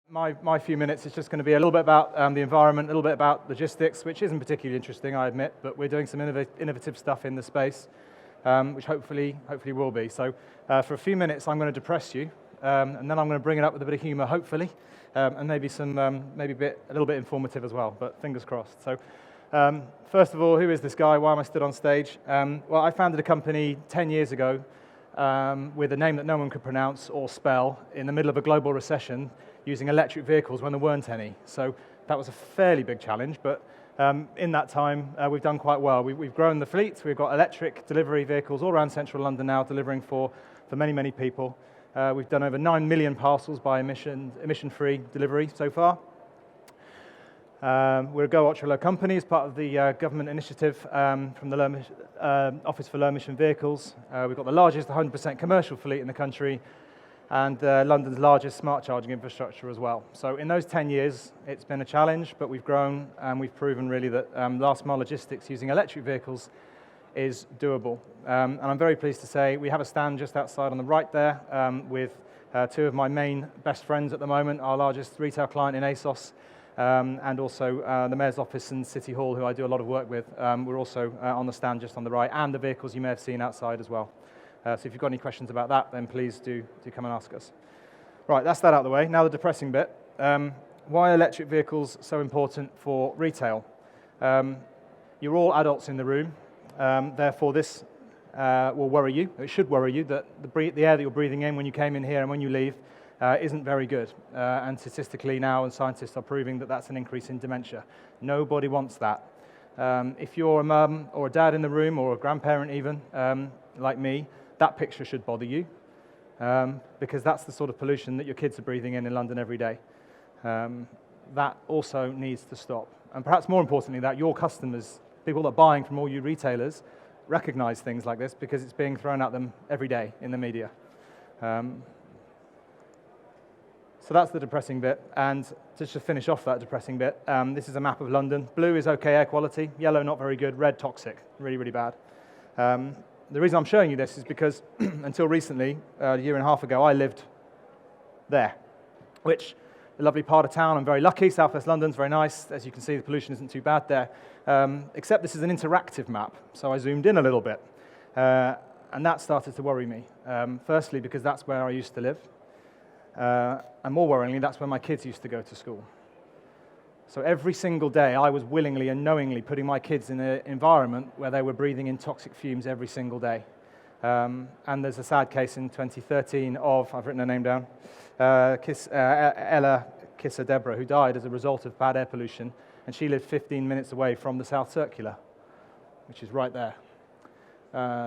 My few minutes is just going to be a little bit about the environment, a little bit about logistics, which isn't particularly interesting, I admit, but we're doing some innovative stuff in the space, which hopefully will be. So for a few minutes, I'm going to depress you, and then I'm going to bring it up with a bit of humour, hopefully, and maybe a little bit informative as well, but fingers crossed. So first of all, who is this guy? Why am I stood on stage? Well, I founded a company 10 years ago with a name that no one could pronounce or spell in the middle of a global recession, using electric vehicles when there weren't any. So that was a fairly big challenge, but in that time, we've done quite well. We've grown the fleet. We've got electric delivery vehicles all around central London now, delivering for many, many people. We've done over 9 million parcels by emission-free delivery so far. We're a Go Ultra Low company as part of the government initiative from the Office for Low Emission Vehicles. We've got the largest 100% commercial fleet in the country, and London's largest smart charging infrastructure as well. So in those 10 years, it's been a challenge, but we've grown and we've proven really that last mile logistics using electric vehicles is doable. And I'm very pleased to say we have a stand just outside on the right there with two of my main best friends at the moment, our largest retail client in ASOS, and also the Mayor's Office and City Hall, who I do a lot of work with. We're also on the stand just on the right, and the vehicles you may have seen outside as well. So if you've got any questions about that, then please do come and ask us. Right, that's that out of the way. Now the depressing bit. Why are electric vehicles so important for retail? You're all adults in the room, therefore this will worry you. It should worry you that the air that you're breathing in when you came in here and when you leave isn't very good. And statistically now, and scientists are proving that that's an increase in dementia. Nobody wants that. If you're a mum or a dad in the room, or a grandparent even, like me, that picture should bother you, because that's the sort of pollution that your kids are breathing in London every day. That also needs to stop. And perhaps more importantly, that your customers, people that are buying from all you retailers, recognize things like this, because it's being thrown at them every day in the media. So that's the depressing bit. And just to finish off that depressing bit, this is a map of London. Blue is okay air quality, yellow not very good, red toxic, really, really bad. The reason I'm showing you this is because until recently, a year and a half ago, I lived there, which is a lovely part of town. I'm very lucky. Southwest London's very nice. As you can see, the pollution isn't too bad there, except this is an interactive map. So I zoomed in a little bit, and that started to worry me. Firstly, because that's where I used to live, and more worryingly, that's where my kids used to go to school. So every single day, I was willingly and knowingly putting my kids in an environment where they were breathing in toxic fumes every single day. And there's a sad case in 2013 of, I've written her name down, Ella Kisser Deborah, who died as a result of bad air pollution, and she lived 15 minutes away from the South Circular, which is right there.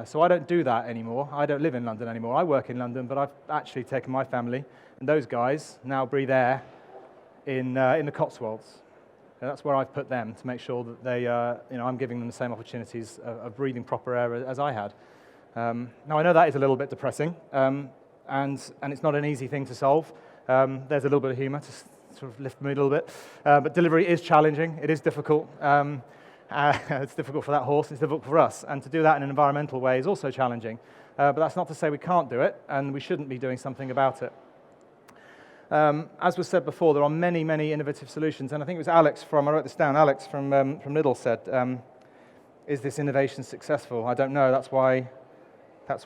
So I don't do that anymore. I don't live in London anymore. I work in London, but I've actually taken my family, and those guys now breathe air in the Cotswolds. And that's where I've put them to make sure that they, I'm giving them the same opportunities of breathing proper air as I had. Now I know that is a little bit depressing, and it's not an easy thing to solve. There's a little bit of humour to sort of lift me a little bit, but delivery is challenging. It is difficult. It's difficult for that horse. It's difficult for us, and to do that in an environmental way is also challenging. But that's not to say we can't do it, and we shouldn't be doing something about it. As was said before, there are many, many innovative solutions, and I think it was Alex I wrote this down, Alex from Lidl said, is this innovation successful? I don't know, that's why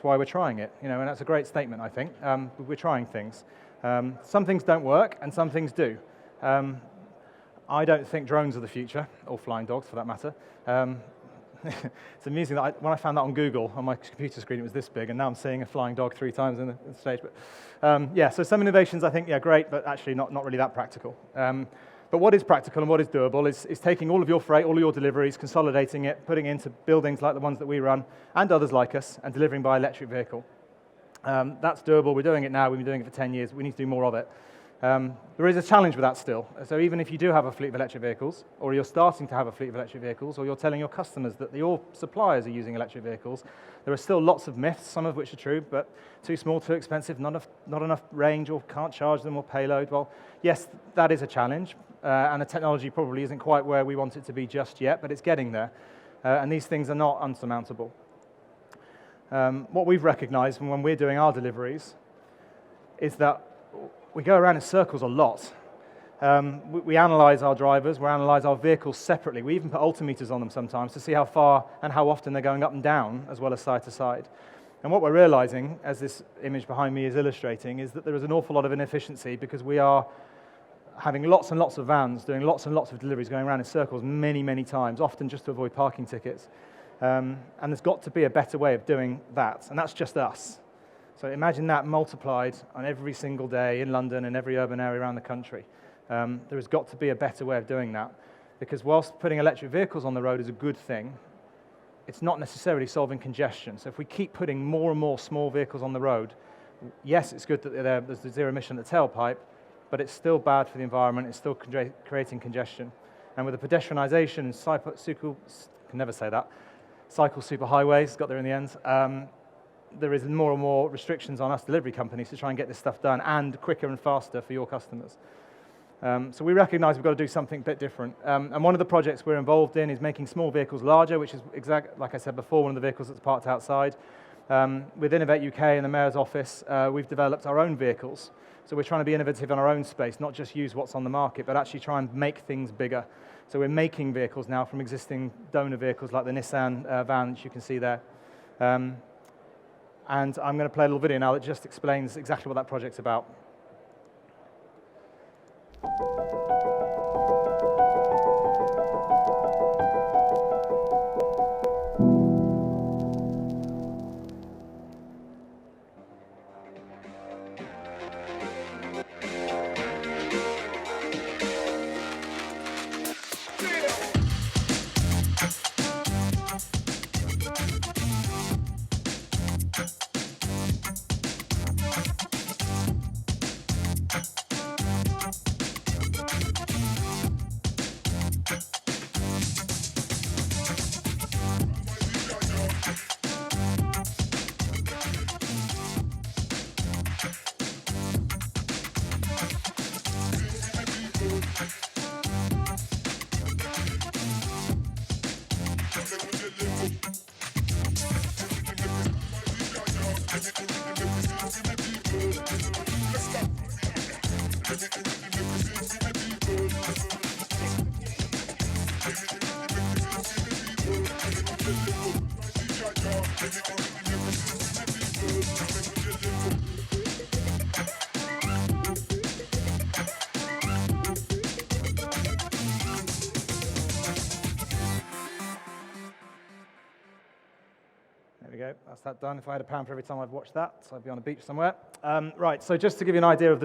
we're trying it, and that's a great statement, I think. We're trying things. Some things don't work, and some things do. I don't think drones are the future, or flying dogs for that matter. It's amusing that when I found that on Google, on my computer screen, it was this big, and now I'm seeing a flying dog 3 times in the stage. But so some innovations I think, great, but actually not really that practical. But what is practical and what is doable is taking all of your freight, all of your deliveries, consolidating it, putting it into buildings like the ones that we run, and others like us, and delivering by electric vehicle. That's doable. We're doing it now. We've been doing it for 10 years. We need to do more of it. There is a challenge with that still. So even if you do have a fleet of electric vehicles, or you're starting to have a fleet of electric vehicles, or you're telling your customers that your suppliers are using electric vehicles, there are still lots of myths, some of which are true, but too small, too expensive, not enough range, or can't charge them, or payload. Well, yes, that is a challenge, and the technology probably isn't quite where we want it to be just yet, but it's getting there, and these things are not unsurmountable. What we've recognized when we're doing our deliveries is that we go around in circles a lot. We analyse our drivers, we analyse our vehicles separately. We even put altimeters on them sometimes to see how far and how often they're going up and down, as well as side to side. And what we're realising, as this image behind me is illustrating, is that there is an awful lot of inefficiency because we are having lots and lots of vans, doing lots and lots of deliveries, going around in circles many, many times, often just to avoid parking tickets. And there's got to be a better way of doing that, and that's just us. So imagine that multiplied on every single day in London and every urban area around the country. There has got to be a better way of doing that, because whilst putting electric vehicles on the road is a good thing, it's not necessarily solving congestion. So if we keep putting more and more small vehicles on the road, yes, it's good that there's the zero emission at the tailpipe, but it's still bad for the environment, it's still creating congestion. And with the pedestrianisation and cycle superhighways, got there in the end, there is more and more restrictions on us delivery companies to try and get this stuff done, and quicker and faster for your customers. So we recognise we've got to do something a bit different. And one of the projects we're involved in is making small vehicles larger, which is like I said before, one of the vehicles that's parked outside. With Innovate UK and the Mayor's office, we've developed our own vehicles. So we're trying to be innovative in our own space, not just use what's on the market, but actually try and make things bigger. So we're making vehicles now from existing donor vehicles like the Nissan van, which you can see there. And I'm going to play a little video now that just explains exactly what that project's about. There we go, that's that done. If I had £1 for every time I've watched that, so I'd be on a beach somewhere. Right, so just to give you an idea of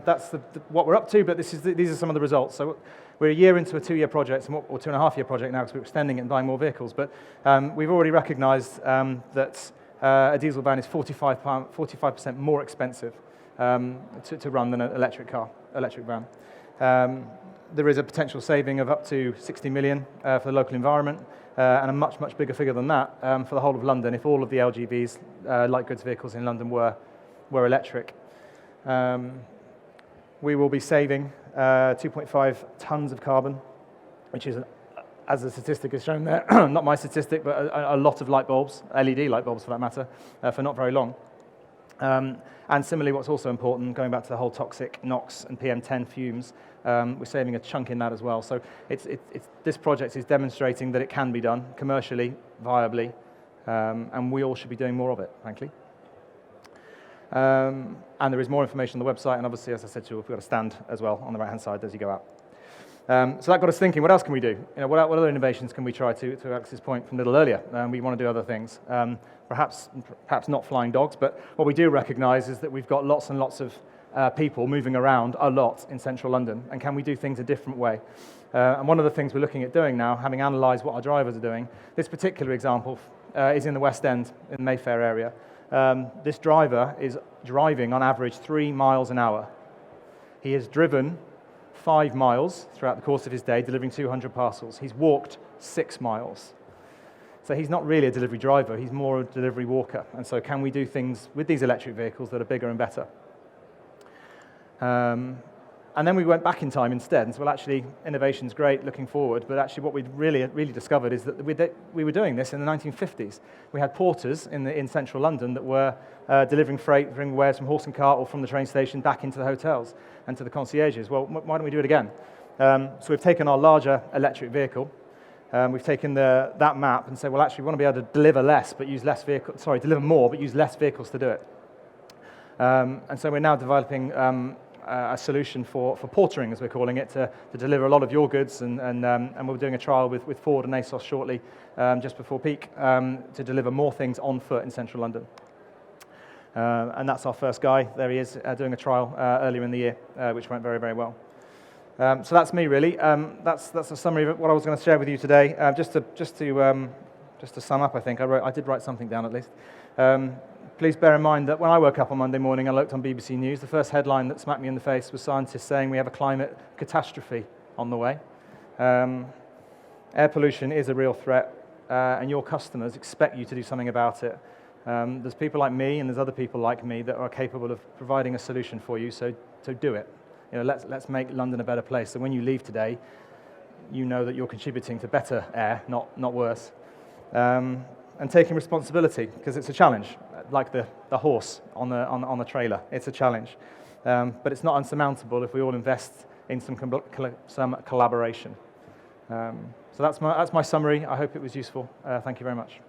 that's what we're up to, but these are some of the results. So we're a year into a 2-year project, or 2.5-year project now, because we're extending it and buying more vehicles. But we've already recognised that a diesel van is 45% more expensive to run than an electric van. There is a potential saving of up to 60 million for the local environment, and a much, much bigger figure than that for the whole of London if all of the LGVs, light goods vehicles in London, were electric. We will be saving 2.5 tonnes of carbon, which is, as the statistic is shown there, not my statistic, but a lot of light bulbs, LED light bulbs for that matter, for not very long. And similarly, what's also important, going back to the whole toxic NOx and PM10 fumes, we're saving a chunk in that as well. So this project is demonstrating that it can be done commercially, viably, and we all should be doing more of it, frankly. And there is more information on the website, and obviously, as I said to you, we've got a stand as well on the right-hand side as you go out. So that got us thinking, what else can we do? What other innovations can we try to Alex's point from a little earlier? We want to do other things. Perhaps not flying dogs, but what we do recognise is that we've got lots and lots of people moving around a lot in central London, and can we do things a different way? And one of the things we're looking at doing now, having analysed what our drivers are doing, this particular example is in the West End, in the Mayfair area. This driver is driving on average 3 miles an hour. He has driven 5 miles throughout the course of his day, delivering 200 parcels. He's walked 6 miles. So he's not really a delivery driver, he's more a delivery walker. And so can we do things with these electric vehicles that are bigger and better? And And then we went back in time instead, and so, well, actually, innovation's great looking forward, but actually what we really discovered is that we were doing this in the 1950s. We had porters in central London that were delivering freight, delivering wares from horse and cart or from the train station back into the hotels and to the concierges. Well, why don't we do it again? So we've taken our larger electric vehicle, we've taken that map and said, well, actually, we want to be able to deliver more, but use less vehicles to do it. And so we're now developing a solution for portering, as we're calling it, to deliver a lot of your goods, and we're doing a trial with Ford and ASOS shortly, just before peak, to deliver more things on foot in central London. And that's our first guy. There he is, doing a trial earlier in the year, which went very, very well. So that's me, really. That's a summary of what I was going to share with you today. Just to sum up, I think I did write something down at least. Please bear in mind that when I woke up on Monday morning, I looked on BBC News. The first headline that smacked me in the face was scientists saying we have a climate catastrophe on the way. Air pollution is a real threat, and your customers expect you to do something about it. There's people like me, and there's other people like me that are capable of providing a solution for you. So do it. Let's make London a better place. So when you leave today, you know that you're contributing to better air, not worse. And taking responsibility, because it's a challenge, like the horse on the trailer. It's a challenge, but it's not unsurmountable if we all invest in some collaboration. So that's my summary. I hope it was useful. Thank you very much.